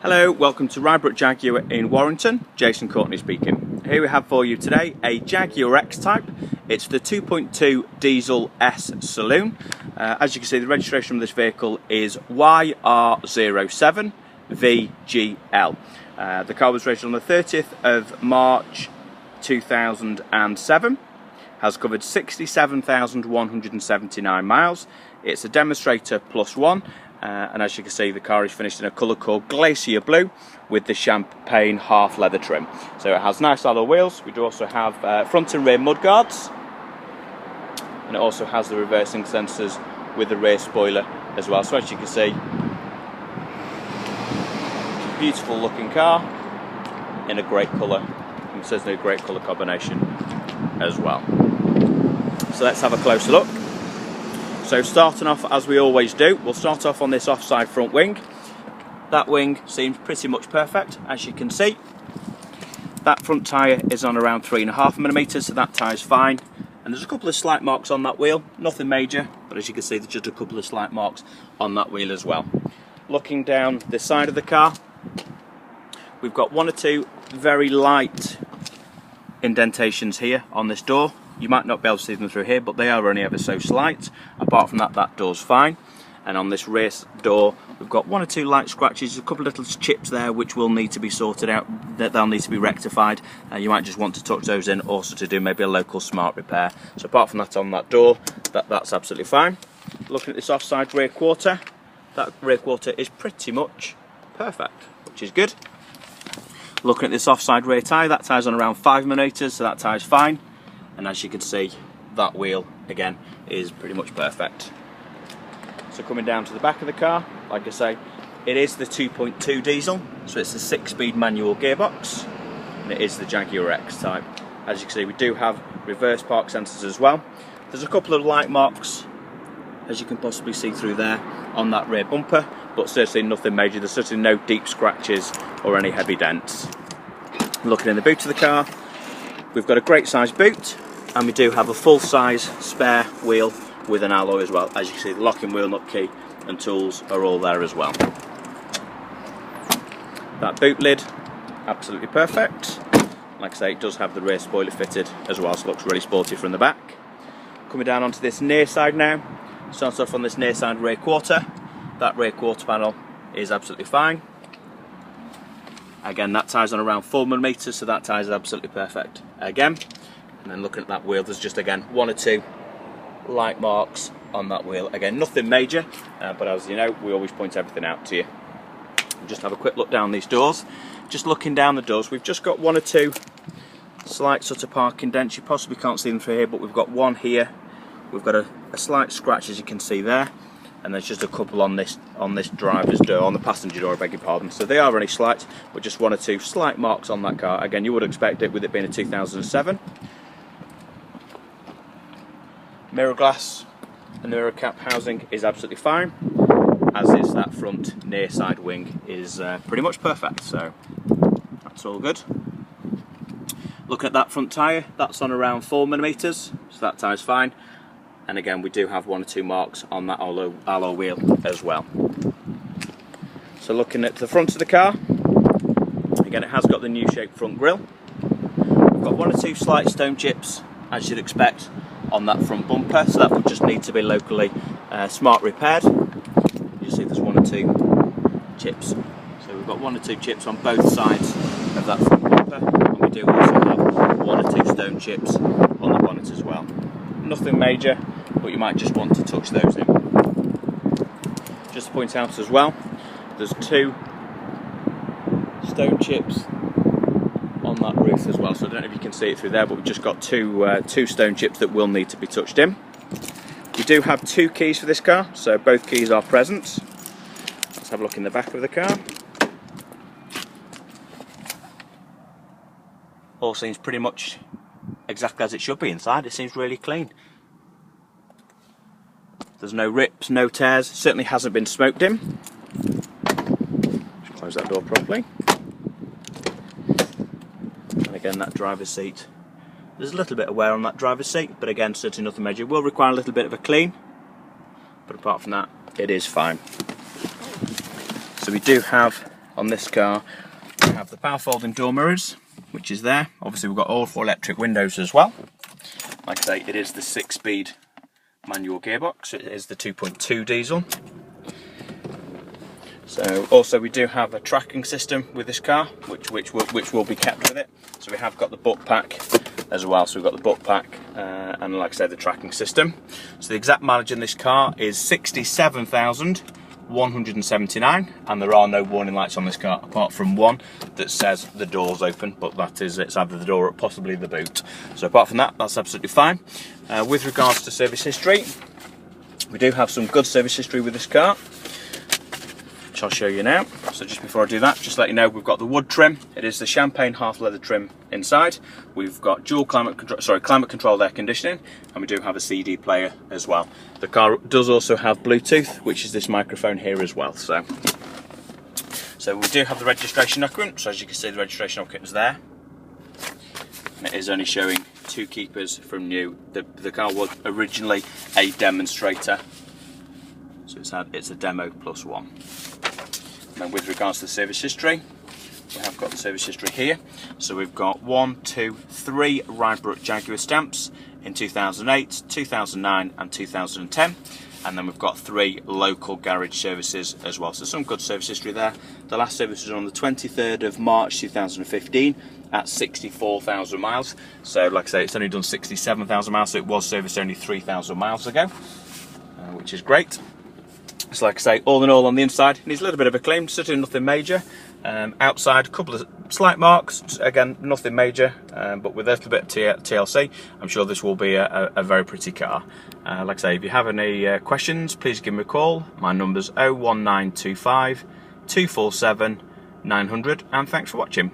Hello, welcome to Rybrook Jaguar in Warrington. Jason Courtney speaking. Here we have for you today a Jaguar X-Type. It's the 2.2 diesel S saloon. As you can see, the registration of this vehicle is YR07VGL. The car was registered on the 30th of March 2007. Has covered 67,179 miles. It's a demonstrator plus one. And as you can see, the car is finished in a colour called Glacier Blue with the champagne half leather trim. So it has nice alloy wheels. We do also have front and rear mudguards, and it also has the reversing sensors with the rear spoiler as well. So as you can see, beautiful looking car in a great colour, and certainly a great colour combination as well. So let's have a closer look. So starting off as we always do, we'll start off on this offside front wing. That wing seems pretty much perfect, as you can see. That front tyre is on around 3.5mm, so that tyre's fine. And there's a couple of slight marks on that wheel, nothing major, but as you can see there's just a couple of slight marks on that wheel as well. Looking down this side of the car, we've got one or two very light indentations here on this door. You might not be able to see them through here, but they are only ever so slight. Apart from that, that door's fine. And on this rear door, we've got one or two light scratches, a couple of little chips there which will need to be sorted out, that they'll need to be rectified. You might just want to touch those in, also to do maybe a local smart repair. So apart from that on that door, that's absolutely fine. Looking at this offside rear quarter, that rear quarter is pretty much perfect, which is good. Looking at this offside rear tyre, that tyre's on around 5mm, so that tyre's fine. And as you can see, that wheel again is pretty much perfect. So coming down to the back of the car, like I say, it is the 2.2 diesel, so it's a 6-speed manual gearbox, and it is the Jaguar X-Type. As you can see, we do have reverse park sensors as well. There's a couple of light marks, as you can possibly see through there, on that rear bumper, but certainly nothing major. There's certainly no deep scratches or any heavy dents. Looking in the boot of the car, we've got a great size boot, and we do have a full size spare wheel with an alloy as well. As you can see, the locking wheel nut key and tools are all there as well. That boot lid, absolutely perfect. Like I say, it does have the rear spoiler fitted as well, so it looks really sporty from the back. Coming down onto this near side now, starts off on this near side rear quarter. That rear quarter panel is absolutely fine. Again, that tie's on around 4mm, so that tie's absolutely perfect again. And then looking at that wheel, there's just again one or two light marks on that wheel. Again, nothing major, but as you know, we always point everything out to you. Just have a quick look down these doors. Just looking down the doors, we've just got one or two slight sort of parking dents. You possibly can't see them through here, but we've got one here. We've got a slight scratch, as you can see there. And there's just a couple on this driver's door, on the passenger door, I beg your pardon. So they are only slight, but just one or two slight marks on that car. Again, you would expect it with it being a 2007. Mirror glass and the mirror cap housing is absolutely fine, as is that front near side wing is pretty much perfect, so that's all good. Looking at that front tyre, that's on around 4mm, so that tyre's fine. And again, we do have one or two marks on that alloy wheel as well. So looking at the front of the car, again, it has got the new shaped front grille. We've got one or two slight stone chips, as you'd expect, on that front bumper, so that would just need to be locally smart repaired. You see there's one or two chips. So we've got one or two chips on both sides of that front bumper, and we do also have one or two stone chips on the bonnet as well. Nothing major, but you might just want to touch those in. Just to point out as well, there's two stone chips on that roof as well, so I don't know if you can see it through there, but we've just got two stone chips that will need to be touched in. We do have two keys for this car, so both keys are present. Let's have a look in the back of the car. All seems pretty much exactly as it should be inside. It seems really clean. There's no rips, no tears, certainly hasn't been smoked in. Just close that door properly. And again, that driver's seat, there's a little bit of wear on that driver's seat, but again, certainly nothing major. It will require a little bit of a clean, but apart from that, it is fine. So we do have on this car, we have the power folding door mirrors, which is there. Obviously we've got all 4 electric windows as well. Like I say, it is the 6-speed manual gearbox. It is the 2.2 diesel. So also we do have a tracking system with this car, which will be kept with it. So we have got the book pack as well. So we've got the book pack and, like I said, the tracking system. So the exact mileage in this car is 67,179, and there are no warning lights on this car apart from one that says the door's open, but that is, it's either the door or possibly the boot. So apart from that, that's absolutely fine. With regards to service history, we do have some good service history with this car, which I'll show you now. So just before I do that, just to let you know, we've got the wood trim. It is the champagne half leather trim inside. We've got dual climate controlled air conditioning, and we do have a CD player as well. The car does also have Bluetooth, which is this microphone here as well. So we do have the registration document. So as you can see, the registration document is there, and it is only showing 2 keepers from new. The car was originally a demonstrator, so it's a demo plus 1. And with regards to the service history, we have got the service history here. So we've got 1, 2, 3 Rydebrook Jaguar stamps in 2008, 2009 and 2010. And then we've got 3 local garage services as well. So some good service history there. The last service was on the 23rd of March 2015 at 64,000 miles. So like I say, it's only done 67,000 miles, so it was serviced only 3,000 miles ago, which is great. So like I say, all in all on the inside, it needs a little bit of a clean, certainly nothing major. Outside, a couple of slight marks, again, nothing major, but with a little bit of TLC, I'm sure this will be a very pretty car. Like I say, if you have any questions, please give me a call. My number's 01925 247 900, and thanks for watching.